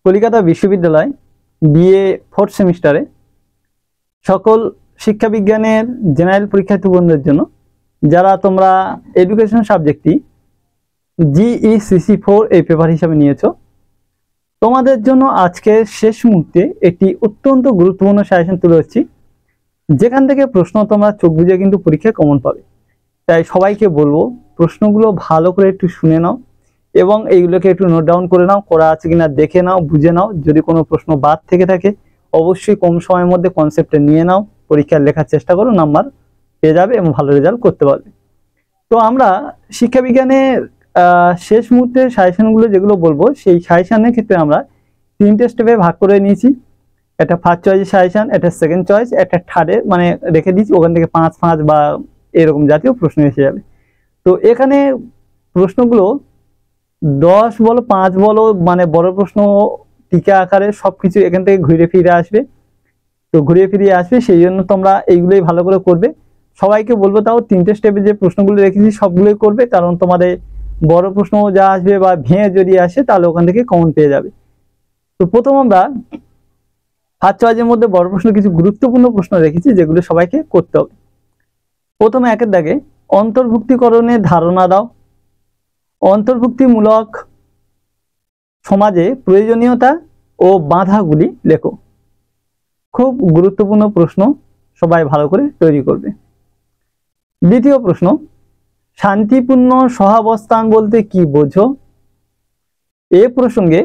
কলিকাতা বিশ্ববিদ্যালয় BA 4th সেমিস্টারে সকল শিক্ষা বিজ্ঞানের জেনারেল পরীক্ষার্থী বন্ধুদের জন্য যারা তোমরা এডুকেশন সাবজেক্টটি GECC4 এই পেপার হিসাবে নিয়েছো, তোমাদের জন্য আজকে শেষ মুহূর্তে একটি অত্যন্ত গুরুত্বপূর্ণ সাজেশন তুলে ধরছি, যেখান থেকে প্রশ্ন তোমরা চোখ বুজে কিন্তু পরীক্ষায় কমন পাবে। তাই সবাইকে বলবো প্রশ্নগুলো ভালো করে একটু শুনে নাও এবং এইগুলোকে একটু নোট ডাউন করে নাও, করা আছে কিনা দেখে নাও, বুঝে নাও। যদি কোনো প্রশ্ন বাদ থেকে থাকে অবশ্যই কম সময়ের মধ্যে কনসেপ্টে নিয়ে নাও, পরীক্ষায় লেখার চেষ্টা করো, নাম্বার পেয়ে যাবে এবং ভালো রেজাল্ট করতে পারবে। তো আমরা শিক্ষা বিজ্ঞানের শেষ মুহূর্তে সাজেশনগুলো যেগুলো বলবো, সেই সাজেশনের ক্ষেত্রে আমরা 3টে স্টেপে ভাগ করে নিয়েছি। একটা ফার্স্ট চয়েসের সাজেশন, একটা সেকেন্ড চয়েস, একটা থার্ডে মানে রেখে দিয়েছি, ওখান থেকে 5 বা এরকম জাতীয় প্রশ্ন এসে যাবে। তো এখানে প্রশ্নগুলো 10 বলো 5 বলো মানে বড় প্রশ্ন টিকা আকারে সবকিছু এখান থেকে ঘুরে ফিরে আসবে। তো ঘুরে ফিরে আসবে, সেই জন্য তোমরা এইগুলোই ভালো করে করবে। সবাইকে বলবো তাও 3টে স্টেপে যে প্রশ্নগুলো রেখেছি সবগুলোই করবে, কারণ তোমাদের বড় প্রশ্ন যা আসবে বা ভেঙে যদি আসে তাহলে ওখান থেকে কমন পেয়ে যাবে। তো প্রথম আমরা ফার্স্ট চয়েসের মধ্যে বড় প্রশ্ন কিছু গুরুত্বপূর্ণ প্রশ্ন রেখেছি যেগুলো সবাইকে করতে হবে। প্রথমে একের দাগে অন্তর্ভুক্তিকরণের ধারণা দাও। অন্তর্ভুক্তিমূলক সমাজে প্রয়োজনীয়তা ও বাধাগুলি লেখো। খুব গুরুত্বপূর্ণ প্রশ্ন, সবাই ভালো করে তৈরি করবে। দ্বিতীয় প্রশ্ন, শান্তিপূর্ণ সহাবস্থান বলতে কি বোঝো? এ প্রসঙ্গে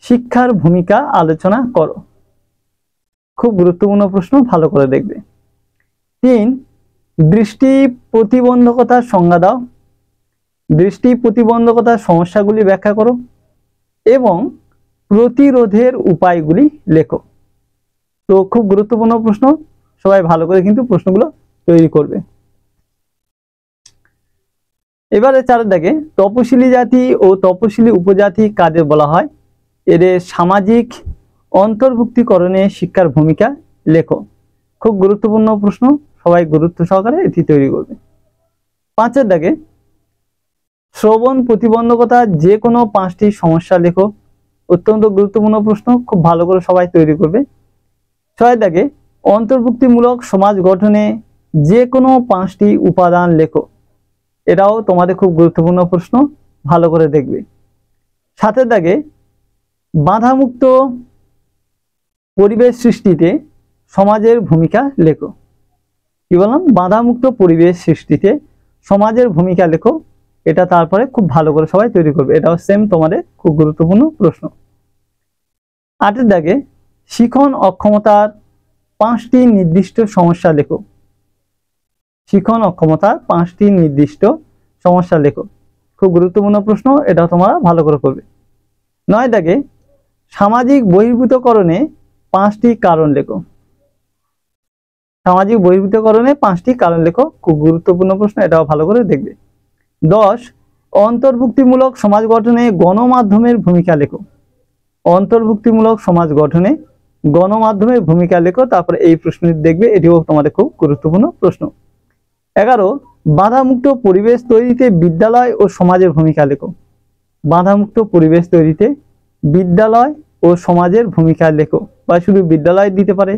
শিক্ষার ভূমিকা আলোচনা করো। খুব গুরুত্বপূর্ণ প্রশ্ন, ভালো করে দেখবে। 3, দৃষ্টি প্রতিবন্ধকতার সংজ্ঞা দাও। দৃষ্টি প্রতিবন্ধকতার সমস্যাগুলি ব্যাখ্যা করো এবং প্রতিরোধের উপায়গুলি লেখো। তো খুব গুরুত্বপূর্ণ প্রশ্ন, সবাই ভালো করে কিন্তু প্রশ্নগুলো তৈরি করবে। এবারে 4 দাগে তপশিলি জাতি ও তপশিলি উপজাতি কাদের বলা হয়? এদের সামাজিক অন্তর্ভুক্তিকরণে শিক্ষার ভূমিকা লেখো। খুব গুরুত্বপূর্ণ প্রশ্ন, সবাই গুরুত্ব সহকারে এটি তৈরি করবে। 5 দাগে শ্রবণ প্রতিবন্ধকতার যে কোনো 5টি সমস্যা লেখো। অত্যন্ত গুরুত্বপূর্ণ প্রশ্ন, খুব ভালো করে সবাই তৈরি করবে। 6 দাগে অন্তর্ভুক্তিমূলক সমাজ গঠনে যে কোনো 5টি উপাদান লেখো। এটাও তোমাদের খুব গুরুত্বপূর্ণ প্রশ্ন, ভালো করে দেখবে। 7 দাগে বাধামুক্ত পরিবেশ সৃষ্টিতে সমাজের ভূমিকা লেখো। কি বললাম? বাধামুক্ত পরিবেশ সৃষ্টিতে সমাজের ভূমিকা লেখো। এটা তারপরে খুব ভালো করে সবাই তৈরি করবে, এটাও সেম তোমাদের খুব গুরুত্বপূর্ণ প্রশ্ন। 8 দাগে শিখন অক্ষমতার 5টি নির্দিষ্ট সমস্যা লেখো। শিখন অক্ষমতার 5টি নির্দিষ্ট সমস্যা লেখো। খুব গুরুত্বপূর্ণ প্রশ্ন, এটাও তোমরা ভালো করে করবে। 9 দাগে সামাজিক বহির্ভূতকরণে 5টি কারণ লেখো। সামাজিক বহির্ভূতকরণে 5টি কারণ লেখো। খুব গুরুত্বপূর্ণ প্রশ্ন, এটাও ভালো করে দেখবে। 10 অন্তর্ভুক্তিমূলক সমাজ গঠনে গণমাধ্যমের ভূমিকা লেখো। অন্তর্ভুক্তিমূলক সমাজ গঠনে গণমাধ্যমের ভূমিকা লেখো। তারপরে এই প্রশ্নটি দেখবে, এটিও তোমাদের খুব গুরুত্বপূর্ণ প্রশ্ন। 11 বাধামুক্ত পরিবেশ তৈরিতে বিদ্যালয় ও সমাজের ভূমিকা লেখো। বাধামুক্ত পরিবেশ তৈরিতে বিদ্যালয় ও সমাজের ভূমিকা লেখো, বা শুধু বিদ্যালয় দিতে পারে,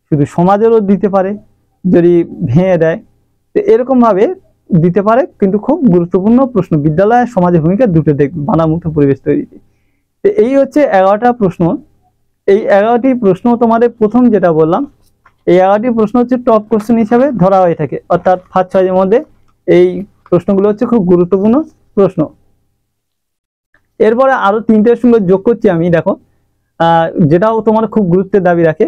শুধু সমাজেরও দিতে পারে যদি ভেঙে দেয়, তো এরকম ভাবে দিতে পারে। কিন্তু খুব গুরুত্বপূর্ণ প্রশ্ন, বিদ্যালয় সমাজের ভূমিকা দুটো দেখবে বাধামুক্ত পরিবেশ তৈরিতে। তো এই হচ্ছে 11টা প্রশ্ন। এই 11টি প্রশ্ন তোমাদের প্রথম যেটা বললাম, এই 11টি প্রশ্ন হচ্ছে টপ কোশ্চেন হিসাবে ধরা হয়ে থাকে, অর্থাৎ ফার্স্ট চয়েসের মধ্যে এই প্রশ্নগুলো হচ্ছে খুব গুরুত্বপূর্ণ প্রশ্ন। এরপরে আরো 3টের সঙ্গে যোগ করছি আমি, দেখো যেটাও তোমার খুব গুরুত্বের দাবি রাখে।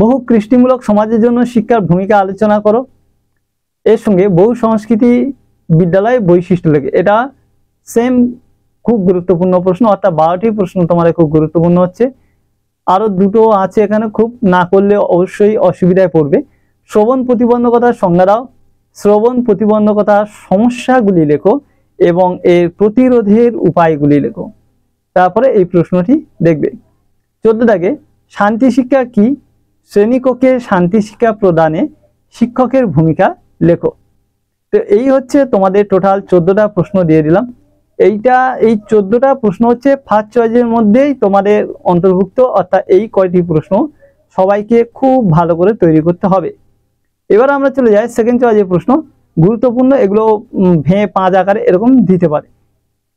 বহু কৃষ্টিমূলক সমাজের জন্য শিক্ষার ভূমিকা আলোচনা করো। এর সঙ্গে বহু সংস্কৃতি বিদ্যালয়ে বৈশিষ্ট্য লেখে। এটা সেম খুব গুরুত্বপূর্ণ প্রশ্ন, অর্থাৎ 12টি প্রশ্ন তোমাদের খুব গুরুত্বপূর্ণ হচ্ছে। আরো দুটো আছে এখানে, খুব না করলে অবশ্যই অসুবিধায় পড়বে। শ্রবণ প্রতিবন্ধকতার সংজ্ঞা দাও। শ্রবণ প্রতিবন্ধকতার সমস্যাগুলি লেখো এবং এর প্রতিরোধের উপায়গুলি লেখো। তারপরে এই প্রশ্নটি দেখবে। 14 দাগে শান্তি শিক্ষা কি? শ্রেণীকক্ষে শান্তি শিক্ষা প্রদানে শিক্ষকের ভূমিকা লেখো। তো এই হচ্ছে তোমাদের টোটাল 14টা প্রশ্ন দিয়ে দিলাম। এইটা এই 14টা প্রশ্ন হচ্ছে ফার্স্ট চয়েসের মধ্যেই তোমাদের অন্তর্ভুক্ত, অর্থাৎ এই কয়টি প্রশ্ন সবাইকে খুব ভালো করে তৈরি করতে হবে। এবার আমরা চলে যাই সেকেন্ড চয়েসের প্রশ্ন, গুরুত্বপূর্ণ, এগুলো ভেঙে 5 আকারে এরকম দিতে পারে।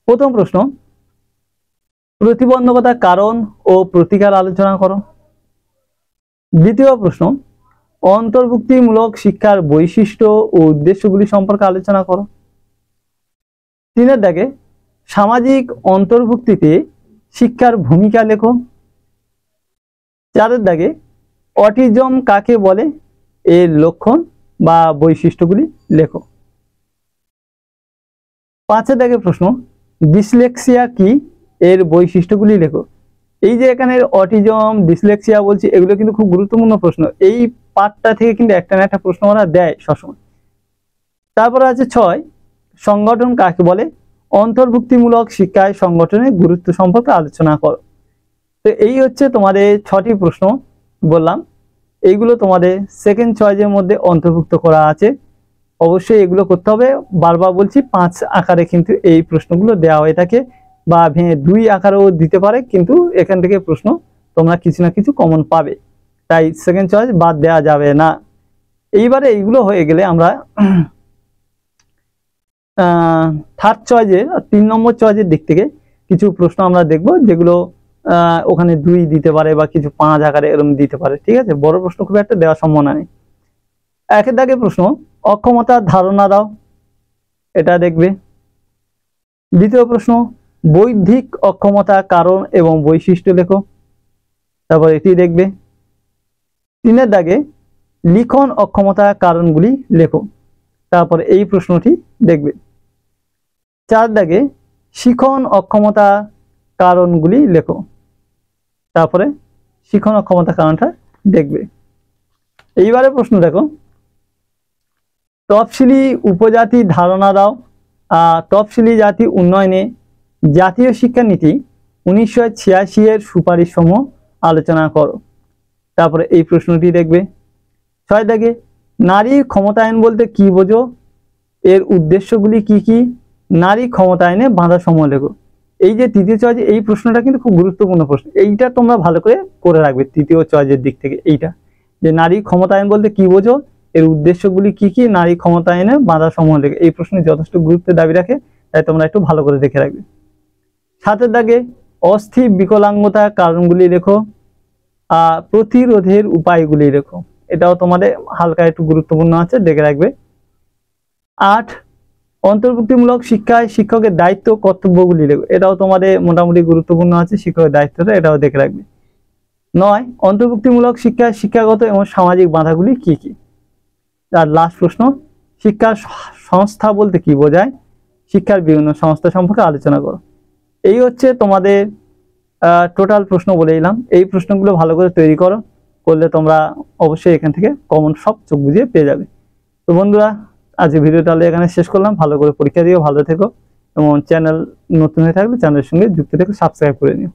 প্রথম প্রশ্ন, প্রতিবন্ধকতার কারণ ও প্রতিকার আলোচনা করো। দ্বিতীয় প্রশ্ন, অন্তর্ভুক্তিমূলক শিক্ষার বৈশিষ্ট্য ও উদ্দেশ্যগুলি সম্পর্কে আলোচনা করো। 3 দাগে সামাজিক অন্তর্ভুক্তিতে শিক্ষার ভূমিকা লেখো। 4 দাগে অটিজম কাকে বলে, এর লক্ষণ বা বৈশিষ্ট্যগুলি লেখো। 5 দাগে প্রশ্ন, ডিসলেক্সিয়া কি, এর বৈশিষ্ট্যগুলি লেখো। এই যে এখানে অটিজম, ডিসলেক্সিয়া বলছি, এগুলো কিন্তু খুব গুরুত্বপূর্ণ প্রশ্ন। এই পার্টটা থেকে কিন্তু একটা না একটা প্রশ্ন ওরা দেয় সবসময়। তারপরে আছে 6, সংগঠন কাকে বলে, অন্তর্ভুক্তিমূলক শিক্ষায় সংগঠনের গুরুত্ব সম্পর্কে আলোচনা করো। তো এই হচ্ছে তোমাদের 6টি প্রশ্ন বললাম, এইগুলো তোমাদের সেকেন্ড চয়েসের মধ্যে অন্তর্ভুক্ত করা আছে। অবশ্যই এগুলো করতে হবে। বারবার বলছি 5 আকারে কিন্তু এই প্রশ্নগুলো দেওয়া হয়ে থাকে, বা ভেঙে 2 আকারেও দিতে পারে, কিন্তু এখান থেকে প্রশ্ন তোমরা কিছু না কিছু কমন পাবে, তাই সেকেন্ড চয়েস বাদ দেওয়া যাবে না। এইবারে এইগুলো হয়ে গেলে আমরা থার্ড চয়েসের 3 নম্বর চয়েসের দিক থেকে কিছু প্রশ্ন আমরা দেখব, যেগুলো ওখানে 2 দিতে পারে বা কিছু 5 আকারে এরকম দিতে পারে। ঠিক আছে, বড় প্রশ্ন খুব একটা দেওয়ার সম্ভাবনা নেই। 1 দাগে প্রশ্ন, অক্ষমতার ধারণা দাও, এটা দেখবে। দ্বিতীয় প্রশ্ন, বৌদ্ধিক অক্ষমতা কারণ এবং বৈশিষ্ট্য লেখো, তারপর এটি দেখবে। 3 দাগে লিখন অক্ষমতা কারণগুলি লেখো, তারপর এই প্রশ্নটি দেখবে। 4 দাগে শিখন অক্ষমতা কারণগুলি লেখো, তারপরে শিখন অক্ষমতা কারণটা দেখবে। এইবারে প্রশ্ন দেখো, তফসিলি উপজাতি ধারণা দাও। তফসিলি জাতি উন্নয়নে জাতীয় শিক্ষানীতি 1986 এর সুপারিশ সমূহ আলোচনা করো, তারপরে এই প্রশ্নটি দেখবে। 6 দাগে নারী ক্ষমতায়ন বলতে কি বোঝো, এর উদ্দেশ্যগুলি কি কি, নারী ক্ষমতায়নে বাধা সমূহ লেখো। এই যে তৃতীয় চয়েস, এই প্রশ্নটা কিন্তু খুব গুরুত্বপূর্ণ প্রশ্ন, এইটা তোমরা ভালো করে রাখবে। তৃতীয় চয়েসের দিক থেকে এইটা, যে নারী ক্ষমতায়ন বলতে কি বোঝো, এর উদ্দেশ্যগুলি কি কি, নারী ক্ষমতায়নে বাধা সমূহ লেখো। এই প্রশ্নে যথেষ্ট গুরুত্বের দাবি রাখে, তাই তোমরা একটু ভালো করে দেখে রাখবে। 7 দাগে অস্থির বিকলাঙ্গতা কারণগুলি লেখো, প্রতিরোধের উপায়গুলি লেখো। এটাও তোমাদের হালকা একটু গুরুত্বপূর্ণ আছে, দেখে রাখবে। 8 অন্তর্ভুক্তিমূলক শিক্ষায় শিক্ষকের দায়িত্ব কর্তব্যগুলি লেখো, এটাও তোমাদের মোটামুটি গুরুত্বপূর্ণ আছে, শিক্ষকের দায়িত্বটা, এটাও দেখে রাখবে। 9 অন্তর্ভুক্তিমূলক শিক্ষায় শিক্ষাগত এবং সামাজিক বাধাগুলি কি কি। আর লাস্ট প্রশ্ন, শিক্ষার সংস্থা বলতে কি বোঝায়, শিক্ষার বিভিন্ন সংস্থা সম্পর্কে আলোচনা করো। এই হচ্ছে তোমাদের টোটাল প্রশ্ন বলে দিলাম। এই প্রশ্নগুলো ভালো করে তৈরি করলে তোমরা অবশ্যই এখান থেকে কমন সব চোখ বুঝিয়ে পেয়ে যাবে। তো বন্ধুরা, আজ ভিডিওটা এখানে শেষ করলাম। ভালো করে পরীক্ষা দিও, ভালো থেকো, এবং চ্যানেল নতুন হয়ে থাকলে চ্যানেলের সঙ্গে যুক্ত থেকো, সাবস্ক্রাইব করে নিও।